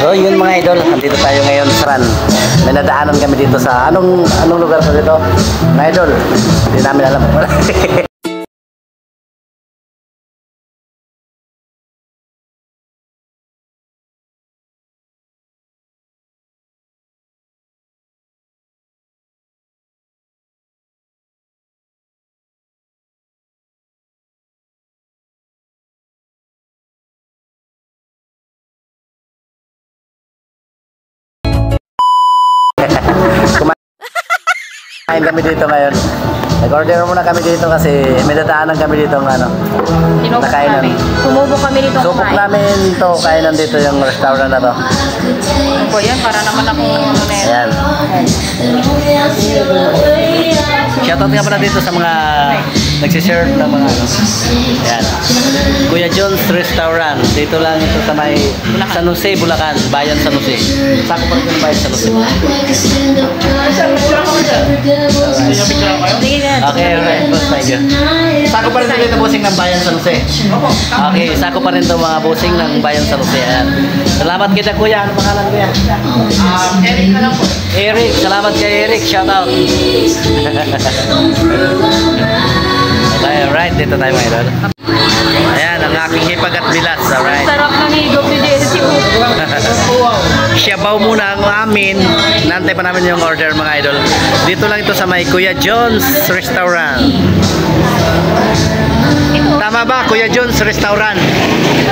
So yun mga idol, nandito tayo ngayon sa Ran. May nadaanan kami dito sa anong lugar sa dito? Mga idol, hindi namin alam. Kumain kami dito ngayon. Nag-order muna kami dito kasi may dadaanan kami dito ng nakainan. Sumubok kami dito Subok kumain. namin to, kainan dito yung restaurant na to. Po yan, para naman akong Ayan. Shoutout nga pala dito sa mga nagsiserve ng mga Ayan. Kuya John's Restaurant. Dito lang ito sa may San Jose, Bulacan. Bayan San Jose. Sako pa rin yung bayan San Jose. Okay, alright. Thank you. Sako pa rin dito bossing ng bayan San Jose. Okay, sako pa rin ito mga bossing ng bayan San Jose. Ayan. Salamat kita kuya. Ano pangalan kuya? Eric na lang po. Eric. Salamat kay Eric. Shoutout. Okay, alright. Dito tayo mga idol. Ayan, ang aking hipag at bilas. Alright. Sarap ng higop ni Jesse. Siyabaw muna ang amin. Nantay pa namin yung order mga idol. Dito lang ito sa may Kuya John's Restaurant. Tama ba? Kuya John's Restaurant.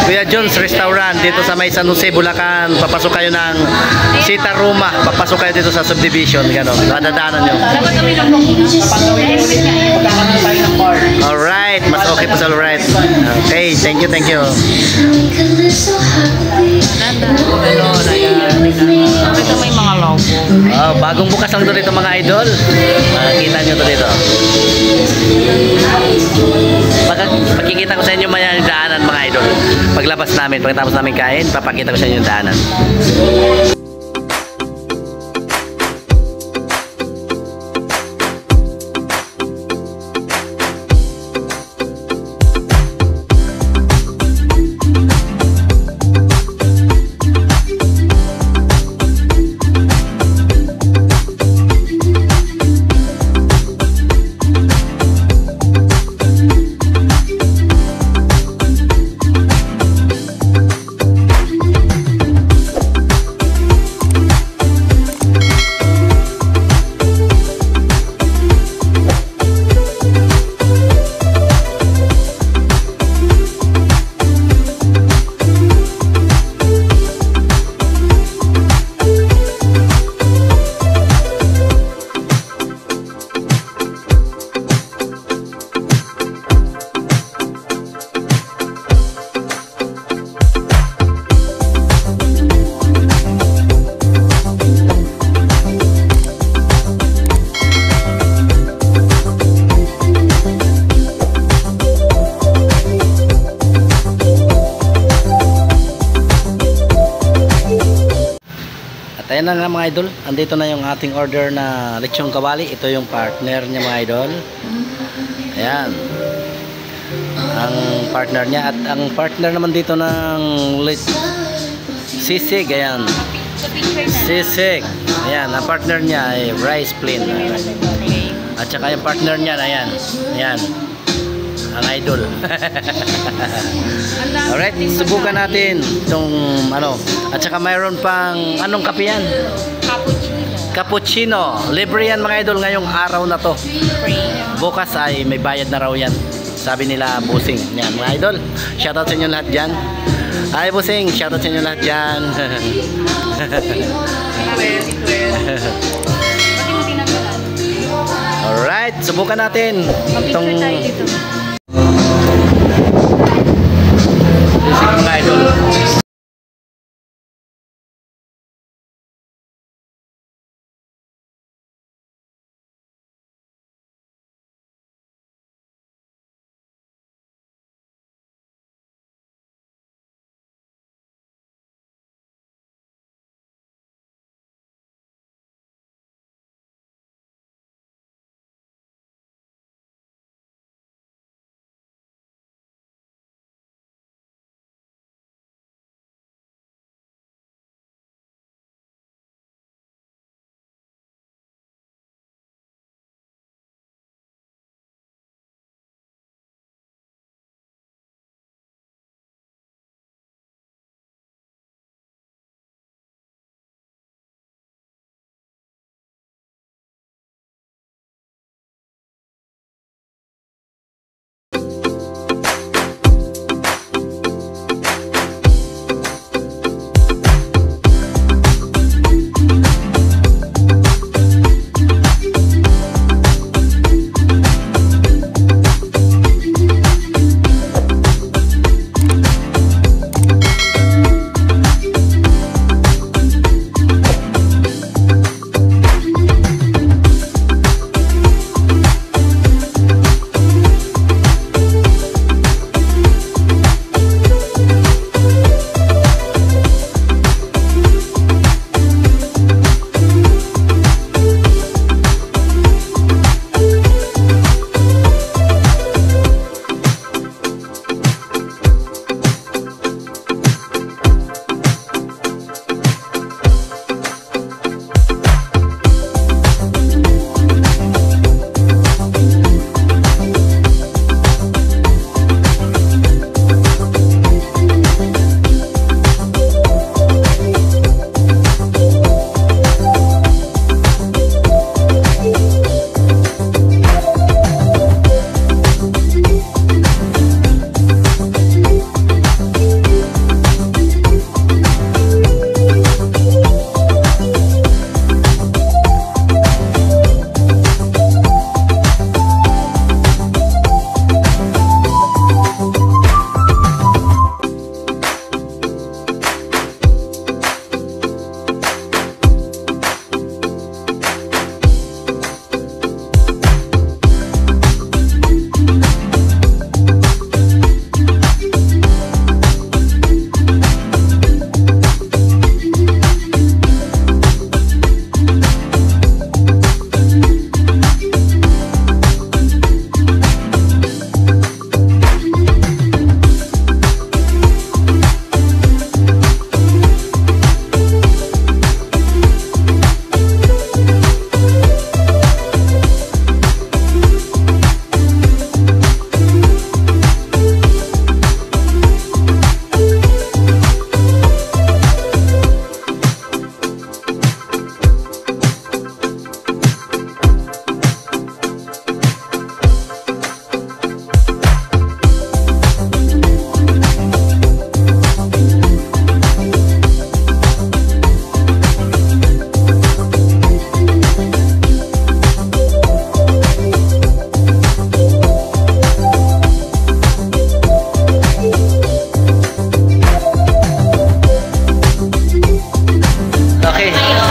Kuya John's Restaurant. Dito sa may San Jose, Bulacan. Papasok kayo ng Sita Roma. Papasok kayo dito sa subdivision. Ganon. Nadadaanan nyo. Dapat kami lang po. Alright. Mas okay po sa alright. Okay. Thank you. Thank you. Ito may mga logo. Oh, bagong bukas lang dito mga idol. Makikita nyo to dito. Pagkikita ko sa inyo may daanan mga idol. Paglabas namin, pagkatapos namin kain, papakita ko sa inyo yung daanan. Ayan na nga mga idol, andito na yung ating order na lechong kawali. Ito yung partner niya mga idol. Ayan. Ang partner niya. At ang partner naman dito ng sisig. Ayan. Sisig. Ayan. Ang partner niya ay rice plain. At saka yung partner niya, ayan. Ayan. Ang idol. Alright, subukan natin itong ano. At saka mayroon pang anong kape yan? Cappuccino. Libre yan mga idol ngayong araw na to. Bukas ay may bayad na raw yan. Sabi nila busing. Yan mga idol. Shoutout sa inyo lahat dyan. Hi busing. Shoutout sa inyo lahat dyan. Alright, subukan natin itong mga idol.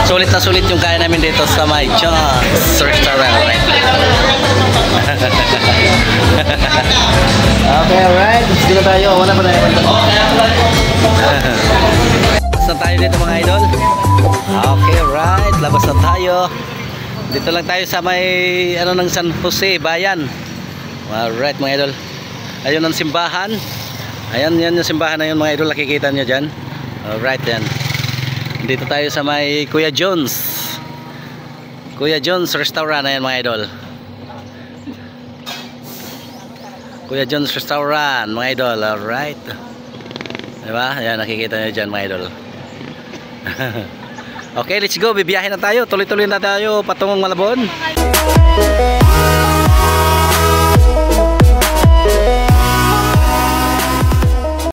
Sulit na sulit yung kaya namin dito sa may John's Restaurant. Right? Okay, alright. Sige na tayo. Wala pa tayo. Labas na tayo dito mga idol. Okay, right. Labas na tayo. Dito lang tayo sa may ng San Jose, bayan. Alright mga idol. Ayun ang simbahan. Ayan, yan yung simbahan na yun mga idol. Nakikita nyo dyan. Alright, yan. Dito tayo sa may Kuya John's. Kuya John's Restaurant. Ayan mga idol. Kuya John's Restaurant mga idol. Alright. Diba? Ayan, nakikita nyo dyan mga idol. Okay, let's go. Bibiyahin na tayo. Tuloy-tuloy na tayo patungong Malabon.